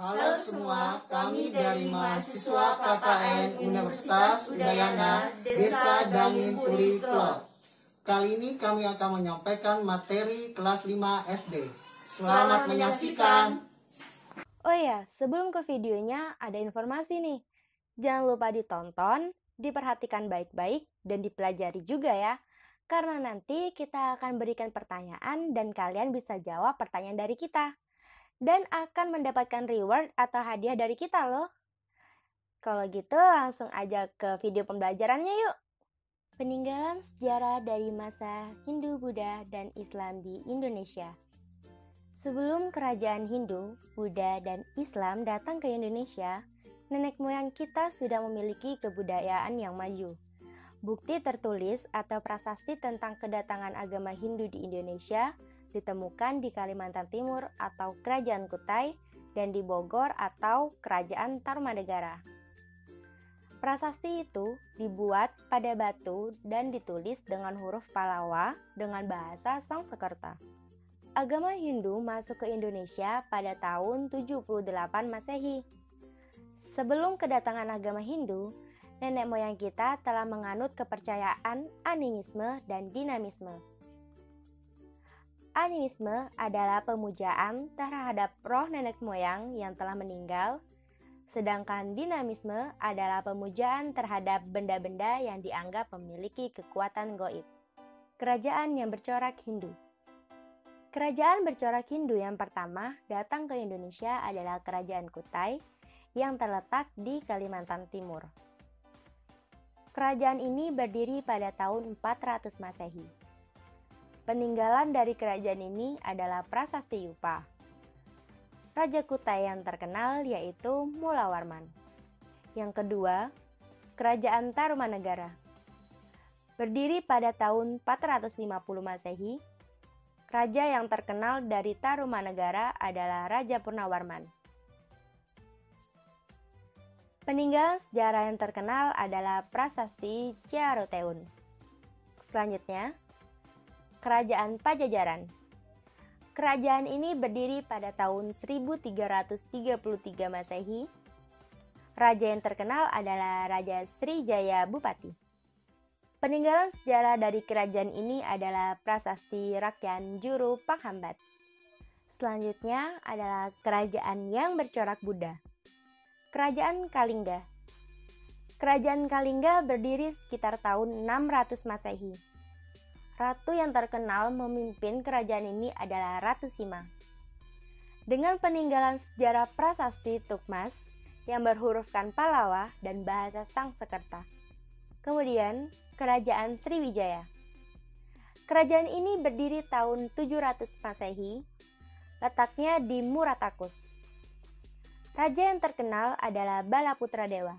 Halo semua, kami dari mahasiswa KKN Universitas Udayana, Desa Dangin Puri Kelot. Kali ini kami akan menyampaikan materi kelas 5 SD. Selamat menyaksikan. Oh ya, sebelum ke videonya ada informasi nih. Jangan lupa ditonton, diperhatikan baik-baik, dan dipelajari juga ya. Karena nanti kita akan berikan pertanyaan dan kalian bisa jawab pertanyaan dari kita. Dan akan mendapatkan reward atau hadiah dari kita loh. Kalau gitu langsung aja ke video pembelajarannya yuk. Peninggalan sejarah dari masa Hindu, Buddha, dan Islam di Indonesia. Sebelum kerajaan Hindu, Buddha, dan Islam datang ke Indonesia, nenek moyang kita sudah memiliki kebudayaan yang maju. Bukti tertulis atau prasasti tentang kedatangan agama Hindu di Indonesia ditemukan di Kalimantan Timur atau Kerajaan Kutai dan di Bogor atau Kerajaan Tarumanegara. Prasasti itu dibuat pada batu dan ditulis dengan huruf Palawa dengan bahasa Sanskerta. Agama Hindu masuk ke Indonesia pada tahun 78 Masehi. Sebelum kedatangan agama Hindu, nenek moyang kita telah menganut kepercayaan animisme dan dinamisme. Animisme adalah pemujaan terhadap roh nenek moyang yang telah meninggal, sedangkan dinamisme adalah pemujaan terhadap benda-benda yang dianggap memiliki kekuatan gaib. Kerajaan yang bercorak Hindu. Kerajaan bercorak Hindu yang pertama datang ke Indonesia adalah Kerajaan Kutai yang terletak di Kalimantan Timur. Kerajaan ini berdiri pada tahun 400 Masehi. Peninggalan dari kerajaan ini adalah Prasasti Yupa. Raja Kutai yang terkenal yaitu Mulawarman. Yang kedua, Kerajaan Tarumanegara. Berdiri pada tahun 450 Masehi, raja yang terkenal dari Tarumanegara adalah Raja Purnawarman. Peninggalan sejarah yang terkenal adalah Prasasti Ciaruteun. Selanjutnya, Kerajaan Pajajaran. Kerajaan ini berdiri pada tahun 1333 Masehi. Raja yang terkenal adalah Raja Srijaya Bupati. Peninggalan sejarah dari kerajaan ini adalah Prasasti Rakyat Juru Panghambat. Selanjutnya adalah kerajaan yang bercorak Buddha. Kerajaan Kalingga. Kerajaan Kalingga berdiri sekitar tahun 600 Masehi. Ratu yang terkenal memimpin kerajaan ini adalah Ratu Sima. Dengan peninggalan sejarah prasasti Tukmas yang berhurufkan Palawa dan bahasa Sanskerta. Kemudian, Kerajaan Sriwijaya. Kerajaan ini berdiri tahun 700 Masehi, letaknya di Muratakus. Raja yang terkenal adalah Balaputra Dewa.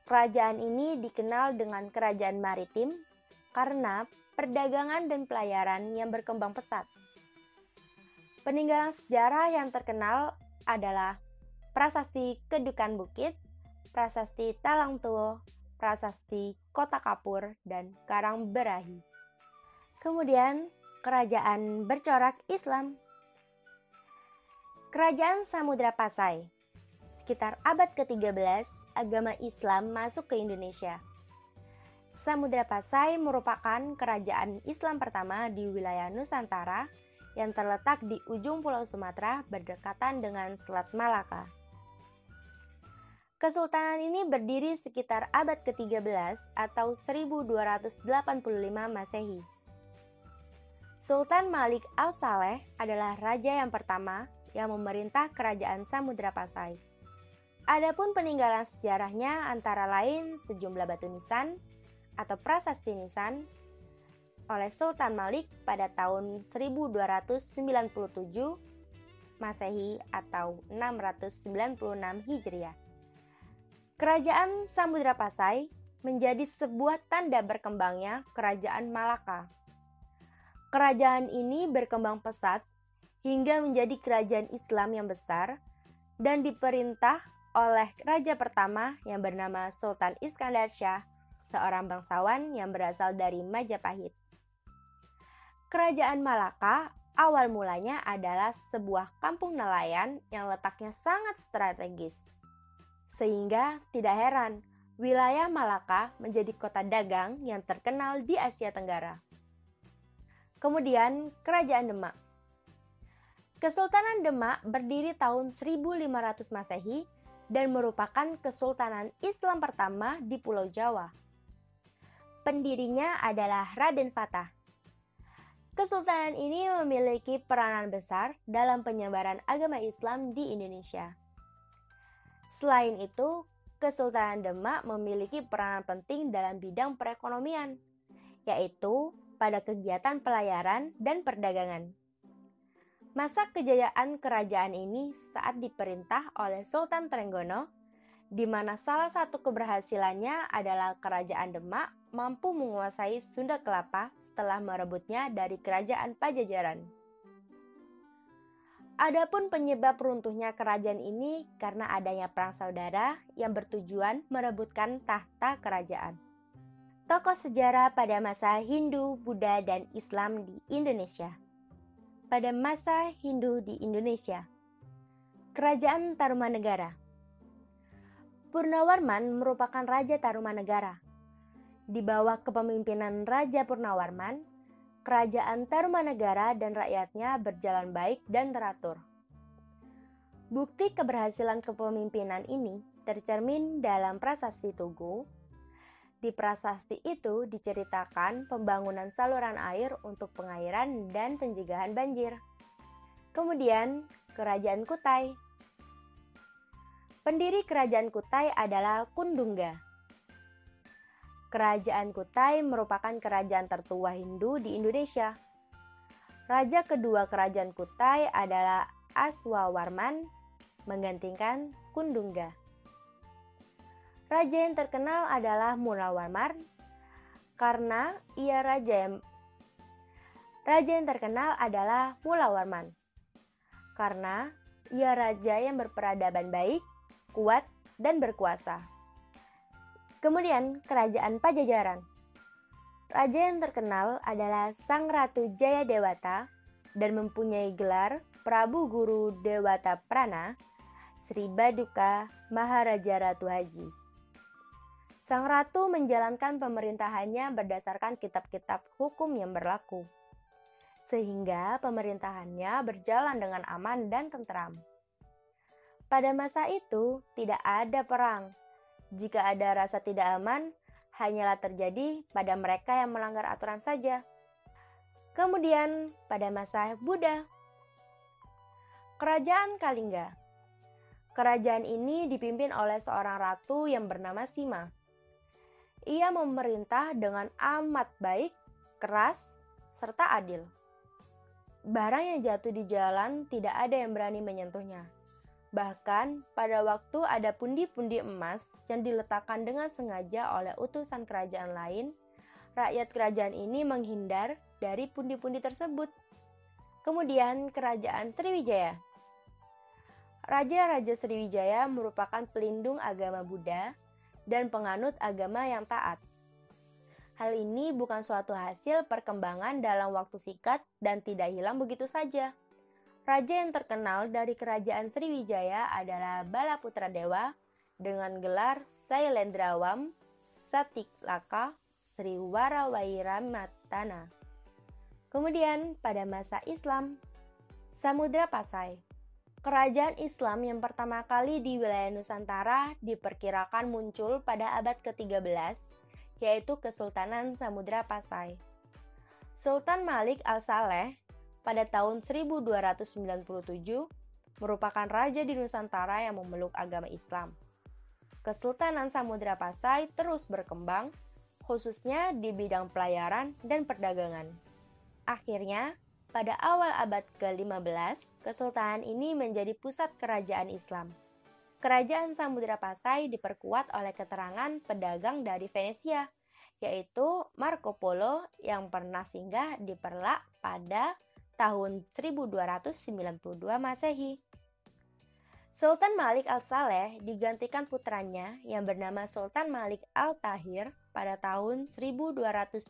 Kerajaan ini dikenal dengan kerajaan maritim karena perdagangan dan pelayaran yang berkembang pesat. Peninggalan sejarah yang terkenal adalah Prasasti Kedukan Bukit, Prasasti Talang Tuo, Prasasti Kota Kapur, dan Karang Berahi. Kemudian, kerajaan bercorak Islam. Kerajaan Samudra Pasai. Sekitar abad ke-13, agama Islam masuk ke Indonesia. Samudra Pasai merupakan kerajaan Islam pertama di wilayah Nusantara yang terletak di ujung Pulau Sumatera berdekatan dengan Selat Malaka. Kesultanan ini berdiri sekitar abad ke-13 atau 1285 Masehi. Sultan Malik Al-Saleh adalah raja yang pertama yang memerintah kerajaan Samudra Pasai. Adapun peninggalan sejarahnya antara lain sejumlah batu nisan atau prasasti nisan oleh Sultan Malik pada tahun 1297 Masehi atau 696 Hijriah. Kerajaan Samudra Pasai menjadi sebuah tanda berkembangnya Kerajaan Malaka. Kerajaan ini berkembang pesat hingga menjadi kerajaan Islam yang besar dan diperintah oleh raja pertama yang bernama Sultan Iskandar Shah, seorang bangsawan yang berasal dari Majapahit. Kerajaan Malaka awal mulanya adalah sebuah kampung nelayan yang letaknya sangat strategis. Sehingga tidak heran, wilayah Malaka menjadi kota dagang yang terkenal di Asia Tenggara. Kemudian, Kerajaan Demak. Kesultanan Demak berdiri tahun 1500 Masehi dan merupakan kesultanan Islam pertama di Pulau Jawa. Pendirinya adalah Raden Fatah. Kesultanan ini memiliki peranan besar dalam penyebaran agama Islam di Indonesia. Selain itu, Kesultanan Demak memiliki peranan penting dalam bidang perekonomian, yaitu pada kegiatan pelayaran dan perdagangan. Masa kejayaan kerajaan ini saat diperintah oleh Sultan Trenggono, di mana salah satu keberhasilannya adalah Kerajaan Demak mampu menguasai Sunda Kelapa setelah merebutnya dari Kerajaan Pajajaran. Adapun penyebab runtuhnya kerajaan ini karena adanya perang saudara yang bertujuan merebutkan tahta kerajaan. Tokoh sejarah pada masa Hindu, Buddha, dan Islam di Indonesia. Pada masa Hindu di Indonesia, Kerajaan Tarumanegara. Purnawarman merupakan Raja Tarumanegara. Di bawah kepemimpinan Raja Purnawarman, Kerajaan Tarumanegara dan rakyatnya berjalan baik dan teratur. Bukti keberhasilan kepemimpinan ini tercermin dalam Prasasti Tugu. Di prasasti itu diceritakan pembangunan saluran air untuk pengairan dan pencegahan banjir. Kemudian, Kerajaan Kutai. Pendiri Kerajaan Kutai adalah Kundungga. Kerajaan Kutai merupakan kerajaan tertua Hindu di Indonesia. Raja kedua Kerajaan Kutai adalah Aswawarman, menggantikan Kundungga. Raja yang terkenal adalah Mulawarman karena ia raja yang terkenal adalah Mulawarman karena ia raja yang berperadaban baik, kuat, dan berkuasa. Kemudian Kerajaan Pajajaran. Raja yang terkenal adalah Sang Ratu Jayadewata dan mempunyai gelar Prabu Guru Dewata Prana, Sri Baduka Maharaja Ratu Haji. Sang Ratu menjalankan pemerintahannya berdasarkan kitab-kitab hukum yang berlaku, sehingga pemerintahannya berjalan dengan aman dan tentram. Pada masa itu, tidak ada perang. Jika ada rasa tidak aman, hanyalah terjadi pada mereka yang melanggar aturan saja. Kemudian, pada masa Buddha, Kerajaan Kalingga. Kerajaan ini dipimpin oleh seorang ratu yang bernama Sima. Ia memerintah dengan amat baik, keras, serta adil. Barang yang jatuh di jalan tidak ada yang berani menyentuhnya. Bahkan pada waktu ada pundi-pundi emas yang diletakkan dengan sengaja oleh utusan kerajaan lain, rakyat kerajaan ini menghindar dari pundi-pundi tersebut. Kemudian Kerajaan Sriwijaya. Raja-raja Sriwijaya merupakan pelindung agama Buddha dan penganut agama yang taat. Hal ini bukan suatu hasil perkembangan dalam waktu singkat dan tidak hilang begitu saja. Raja yang terkenal dari Kerajaan Sriwijaya adalah Balaputra Dewa dengan gelar Sailendrawam Satiklaka Sri Warawairamatana. Kemudian pada masa Islam, Samudra Pasai. Kerajaan Islam yang pertama kali di wilayah Nusantara diperkirakan muncul pada abad ke-13, yaitu Kesultanan Samudra Pasai. Sultan Malik Al-Saleh pada tahun 1297 merupakan raja di Nusantara yang memeluk agama Islam. Kesultanan Samudra Pasai terus berkembang, khususnya di bidang pelayaran dan perdagangan. Akhirnya, pada awal abad ke-15, kesultanan ini menjadi pusat kerajaan Islam. Kerajaan Samudra Pasai diperkuat oleh keterangan pedagang dari Venesia, yaitu Marco Polo yang pernah singgah di Perlak pada tahun 1292 Masehi. Sultan Malik Al-Saleh digantikan putranya yang bernama Sultan Malik Al-Tahir pada tahun 1297.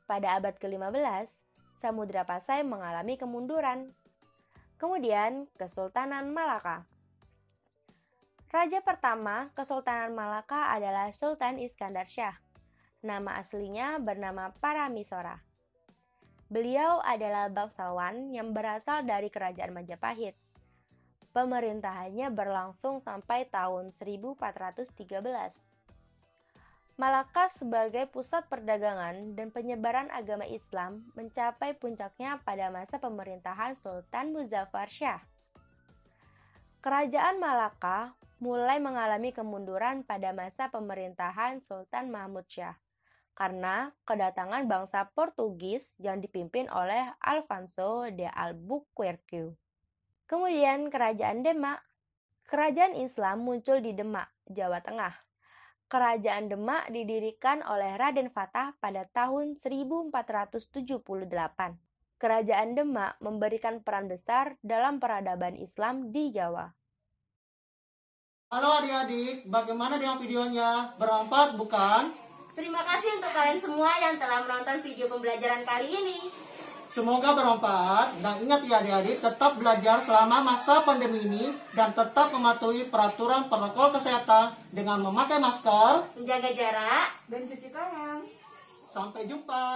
Pada abad ke-15, Samudra Pasai mengalami kemunduran. Kemudian, Kesultanan Malaka. Raja pertama Kesultanan Malaka adalah Sultan Iskandar Shah. Nama aslinya bernama Paramisora. Beliau adalah bangsawan yang berasal dari Kerajaan Majapahit. Pemerintahannya berlangsung sampai tahun 1413. Malaka sebagai pusat perdagangan dan penyebaran agama Islam mencapai puncaknya pada masa pemerintahan Sultan Muzaffar Shah. Kerajaan Malaka mulai mengalami kemunduran pada masa pemerintahan Sultan Mahmud Shah karena kedatangan bangsa Portugis yang dipimpin oleh Alfonso de Albuquerque. Kemudian Kerajaan Demak. Kerajaan Islam muncul di Demak, Jawa Tengah. Kerajaan Demak didirikan oleh Raden Fatah pada tahun 1478. Kerajaan Demak memberikan peran besar dalam peradaban Islam di Jawa. Halo adik-adik, bagaimana dengan videonya? Bermanfaat bukan? Terima kasih untuk kalian semua yang telah menonton video pembelajaran kali ini. Semoga bermanfaat dan ingat ya adik-adik, tetap belajar selama masa pandemi ini dan tetap mematuhi peraturan protokol kesehatan dengan memakai masker, Menjaga jarak dan cuci tangan. Sampai jumpa.